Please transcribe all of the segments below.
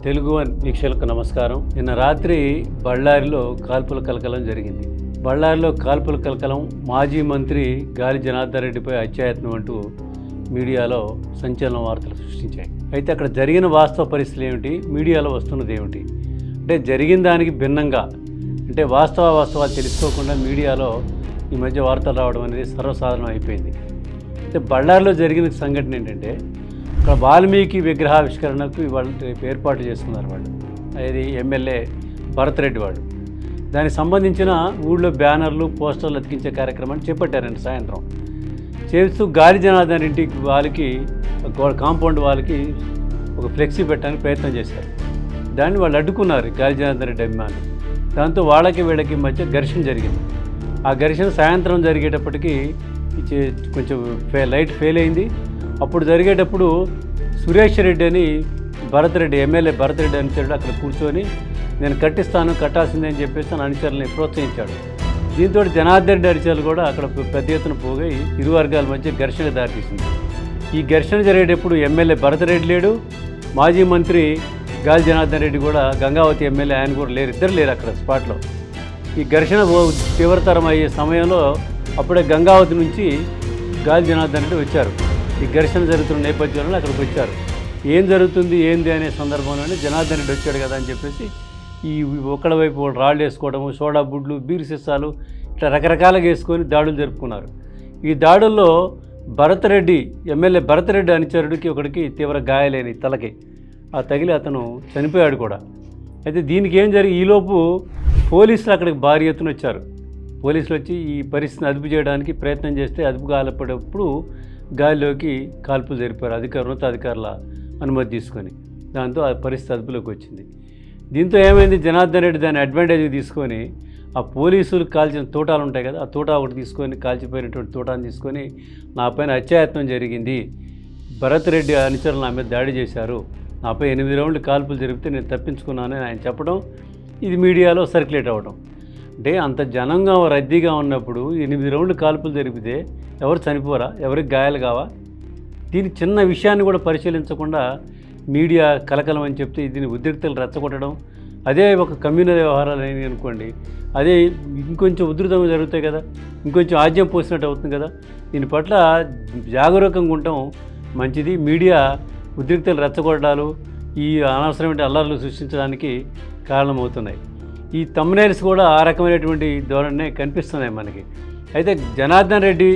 Telugu one వీక్షకులకు నమస్కారం. నిన్న రాత్రి బళ్ళారిలో కాల్పుల కలకలం జరిగింది. బళ్ళారిలో కాల్పుల కలకలం మాజీ మంత్రి గాలి జనార్దన్ రెడ్డిపై హత్యాయత్నం అంటూ మీడియాలో సంచలన వార్తలు సృష్టించాయి. అయితే అక్కడ జరిగిన వాస్తవ పరిస్థితులు ఏమిటి, మీడియాలో వస్తున్నది ఏమిటి అంటే జరిగిన దానికి భిన్నంగా అంటే వాస్తవాలు తెలుసుకోకుండా మీడియాలో ఈ మధ్య వార్తలు రావడం అనేది సర్వసాధారణం అయిపోయింది. అయితే బళ్ళారిలో జరిగిన సంఘటన ఏంటంటే అక్కడ వాల్మీకి విగ్రహావిష్కరణకు ఇవాళ ఏర్పాటు చేసుకున్నారు వాళ్ళు. అది ఎమ్మెల్యే భరత్ రెడ్డి వాళ్ళు. దానికి సంబంధించిన ఊళ్ళో బ్యానర్లు పోస్టర్లు అతికించే కార్యక్రమాన్ని చేపట్టారండి. సాయంత్రం చేస్తూ గాలి జనార్దన్ ఇంటికి వాళ్ళకి కాంపౌండ్ వాళ్ళకి ఒక ఫ్లెక్సీ పెట్టడానికి ప్రయత్నం చేశారు. దాన్ని వాళ్ళు అడ్డుకున్నారు గాలి జనార్దన్ రెడ్డి అభిమానులు. దాంతో వాళ్ళకి వీళ్ళకి మధ్య ఘర్షణ జరిగింది. ఆ ఘర్షణ సాయంత్రం జరిగేటప్పటికి కొంచెం లైట్ ఫెయిల్ అయింది. అప్పుడు జరిగేటప్పుడు సురేష్ రెడ్డి అని ఎమ్మెల్యే భరత్ రెడ్డి అనుచరుడు అక్కడ కూర్చొని నేను కట్టాల్సిందే అని చెప్పేసి తన అనుచరులని ప్రోత్సహించాడు. దీంతో జనార్దన్ రెడ్డి అనుచరులు కూడా అక్కడ పెద్ద ఎత్తున పోయి ఇరు వర్గాల మధ్య ఘర్షణ దారితీసింది. ఈ ఘర్షణ జరిగేటప్పుడు ఎమ్మెల్యే భరత్ రెడ్డి లేడు, మాజీ మంత్రి గాలి జనార్దన్ రెడ్డి కూడా గంగావతి ఎమ్మెల్యే ఆయన కూడా లేరు, ఇద్దరు లేరు అక్కడ స్పాట్లో. ఈ ఘర్షణ తీవ్రతరం అయ్యే సమయంలో అప్పుడే గంగావతి నుంచి గాలి జనార్దన్ రెడ్డి వచ్చారు. ఈ ఘర్షణ జరుగుతున్న నేపథ్యంలో అక్కడికి వచ్చారు. ఏం జరుగుతుంది ఏంది అనే సందర్భంలోనే జనార్దన్ రెడ్డి వచ్చాడు కదా అని చెప్పేసి ఈ ఒక్కడ వైపు రాళ్ళు వేసుకోవడము, సోడా బుడ్లు, బీరు సీసాలు ఇట్లా రకరకాలుగా వేసుకొని దాడులు జరుపుకున్నారు. ఈ దాడుల్లో ఎమ్మెల్యే భరత్ రెడ్డి అనుచరుడికి ఒకడికి తీవ్ర గాయాలైన తలకి తగిలి అతను చనిపోయాడు కూడా. అయితే దీనికి ఏం జరిగి ఈలోపు పోలీసులు అక్కడికి భారీ ఎత్తున వచ్చారు. పోలీసులు వచ్చి ఈ పరిస్థితిని అదుపు చేయడానికి ప్రయత్నం చేస్తే అదుపు కాలపడేటప్పుడు గాలిలోకి కాల్పులు జరిపారు ఉన్నతాధికారుల అనుమతి తీసుకొని. దాంతో ఆ పరిస్థితి అదుపులోకి వచ్చింది. దీంతో ఏమైంది, జనార్దన్ రెడ్డి దాన్ని అడ్వాంటేజ్ తీసుకొని ఆ పోలీసులు కాల్చిన తోటాలు ఉంటాయి కదా, ఆ తోటా ఒకటి తీసుకొని కాల్చిపోయినటువంటి తోటాను తీసుకొని నా పైన హత్యాయత్నం జరిగింది, భరత్ రెడ్డి అనుచరులు నా మీద దాడి చేశారు, నాపై 8 రౌండ్లు కాల్పులు జరిపితే నేను తప్పించుకున్నానని ఆయన చెప్పడం, ఇది మీడియాలో సర్క్యులేట్ అవ్వడం. అంటే అంత జనంగా రద్దీగా ఉన్నప్పుడు 8 రౌండ్లు కాల్పులు జరిపితే ఎవరు చనిపోరా, ఎవరికి గాయాలు కావా? దీని చిన్న విషయాన్ని కూడా పరిశీలించకుండా మీడియా కలకలం అని చెప్తే దీన్ని ఉద్రిక్తలు రెచ్చగొట్టడం, అదే ఒక కమ్యూనల్ వ్యవహారాలు అయినాయి అనుకోండి, అదే ఇంకొంచెం ఉధృతంగా జరుగుతాయి కదా, ఇంకొంచెం ఆజ్యం పోసినట్టు అవుతుంది కదా. దీని పట్ల జాగరూకంగా ఉండటం మంచిది. మీడియా ఉద్రిక్తలు రెచ్చగొట్టడాలు, ఈ అనవసరమైన అల్లర్లు సృష్టించడానికి కారణమవుతున్నాయి. ఈ థంబ్నెయిల్స్ కూడా ఆ రకమైనటువంటి ధోరణి కనిపిస్తున్నాయి మనకి. అయితే జనార్దన్ రెడ్డి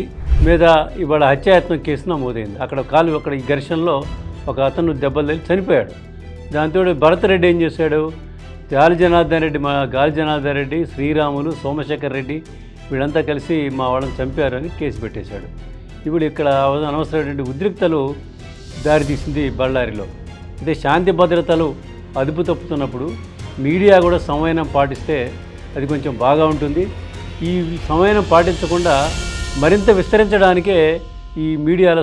మీద ఇవాళ హత్యాయత్నం కేసు నమోదైంది. అక్కడ ఈ ఘర్షణలో ఒక అతను దెబ్బలు తగిలి చనిపోయాడు. దాంతో భరత్ రెడ్డి ఏం చేశాడు, గాలి జనార్దన్ రెడ్డి, శ్రీరాములు, సోమశేఖర్ రెడ్డి వీళ్ళంతా కలిసి మా వాళ్ళని చంపారు అని కేసు పెట్టేశాడు. ఇప్పుడు ఇక్కడ అనవసరమైనటువంటి ఉద్రిక్తలు దారితీసింది బళ్ళారిలో. అయితే శాంతి భద్రతలు అదుపు తప్పుతున్నప్పుడు మీడియా కూడా సమయం పాటిస్తే అది కొంచెం బాగా ఉంటుంది. ఈ సమయం పాటించకుండా మరింత విస్తరించడానికే ఈ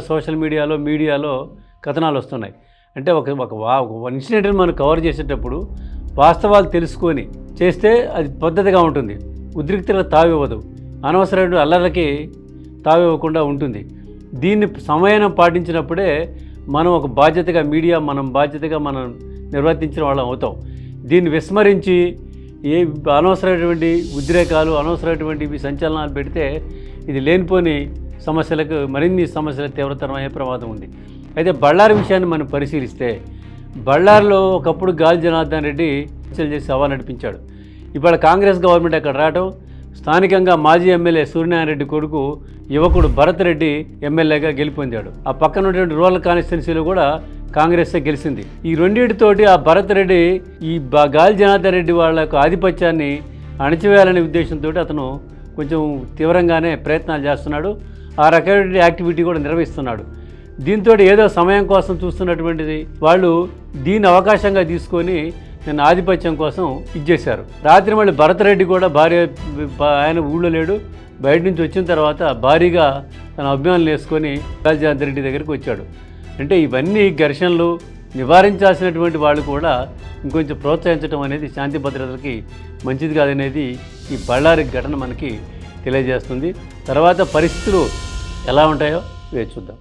సోషల్ మీడియాలో కథనాలు వస్తున్నాయి. అంటే ఒక ఇన్సిడెంట్ని మనం కవర్ చేసేటప్పుడు వాస్తవాలు తెలుసుకొని చేస్తే అది పద్ధతిగా ఉంటుంది, ఉద్రిక్తలకు తావివ్వదు, అనవసరమైన అల్లర్లకి తావివ్వకుండా ఉంటుంది. దీన్ని సమయం పాటించినప్పుడే మనం ఒక బాధ్యతగా మనం నిర్వర్తించిన వాళ్ళం అవుతాం. దీన్ని విస్మరించి అనవసరమైనటువంటి ఉద్రేకాలు, అనవసరమైనటువంటి సంచలనాలు పెడితే ఇది లేనిపోని మరిన్ని సమస్యల తీవ్రతరం అయ్యే ప్రమాదం ఉంది. అయితే బళ్ళారి విషయాన్ని మనం పరిశీలిస్తే బళ్ళారిలో ఒకప్పుడు గాలి జనార్దన్ రెడ్డి చేసి సవాల్ నడిపించాడు. ఇవాళ కాంగ్రెస్ గవర్నమెంట్ అక్కడ రావడం, స్థానికంగా మాజీ ఎమ్మెల్యే సూర్యనారాయణ రెడ్డి కొడుకు యువకుడు భరత్ రెడ్డి ఎమ్మెల్యేగా గెలుపొందాడు. ఆ పక్కన ఉన్నటువంటి రూరల్ కాన్స్టిట్యున్సీలో కూడా కాంగ్రెసే గెలిచింది. ఈ రెండింటితోటి ఆ భరత్ రెడ్డి ఈ గాలి జనార్దన్ రెడ్డి వాళ్ళ యొక్క ఆధిపత్యాన్ని అణచివేయాలనే ఉద్దేశంతో అతను కొంచెం తీవ్రంగానే ప్రయత్నాలు చేస్తున్నాడు. ఆ రకమైన యాక్టివిటీ కూడా నిర్వహిస్తున్నాడు. దీంతో ఏదో సమయం కోసం చూస్తున్నటువంటిది వాళ్ళు దీన్ని అవకాశంగా తీసుకొని నేను ఆధిపత్యం కోసం ఇచ్చేశారు. రాత్రి మళ్ళీ భరత్ రెడ్డి కూడా ఆయన ఊళ్ళో లేడు, బయట నుంచి వచ్చిన తర్వాత భారీగా తన అభిమానులు వేసుకొని గాలి జనార్దన్ రెడ్డి దగ్గరికి వచ్చాడు. అంటే ఇవన్నీ ఘర్షణలు నివారించాల్సినటువంటి వాళ్ళు కూడా ఇంకొంచెం ప్రోత్సహించడం అనేది శాంతి భద్రతలకి మంచిది కాదనేది ఈ బళ్ళారి ఘటన మనకి తెలియజేస్తుంది. తర్వాత పరిస్థితులు ఎలా ఉంటాయో వేచి చూద్దాం.